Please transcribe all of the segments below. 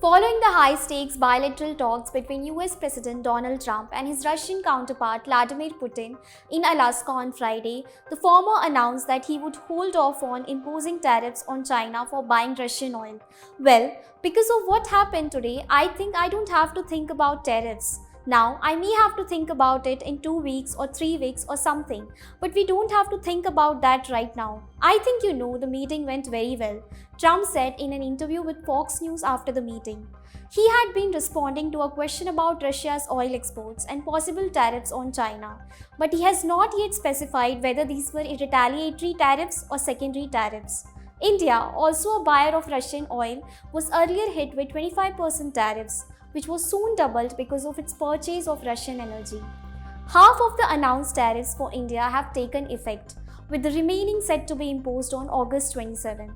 Following the high-stakes bilateral talks between US President Donald Trump and his Russian counterpart Vladimir Putin in Alaska on Friday, the former announced that he would hold off on imposing tariffs on China for buying Russian oil. Well, because of what happened today, I think I don't have to think about tariffs. Now, I may have to think about it in 2 weeks or 3 weeks or something, but we don't have to think about that right now. I think the meeting went very well, Trump said in an interview with Fox News after the meeting. He had been responding to a question about Russia's oil exports and possible tariffs on China, but he has not yet specified whether these were retaliatory tariffs or secondary tariffs. India, also a buyer of Russian oil, was earlier hit with 25% tariffs, which was soon doubled because of its purchase of Russian energy. Half of the announced tariffs for India have taken effect, with the remaining set to be imposed on August 27.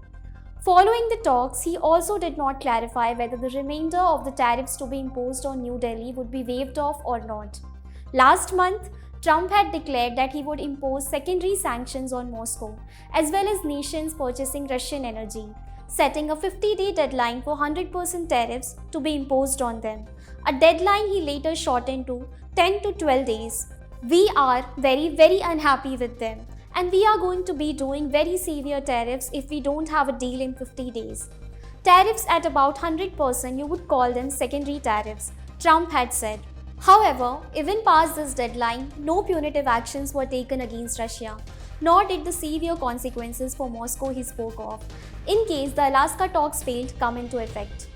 Following the talks, he also did not clarify whether the remainder of the tariffs to be imposed on New Delhi would be waived off or not. Last month, Trump had declared that he would impose secondary sanctions on Moscow, as well as nations purchasing Russian energy, setting a 50-day deadline for 100% tariffs to be imposed on them, a deadline he later shortened to 10 to 12 days. We are very unhappy with them, and we are going to be doing very severe tariffs if we don't have a deal in 50 days. Tariffs at about 100%, you would call them secondary tariffs, Trump had said. However, even past this deadline, no punitive actions were taken against Russia, nor did the severe consequences for Moscow he spoke of, in case the Alaska talks failed come into effect.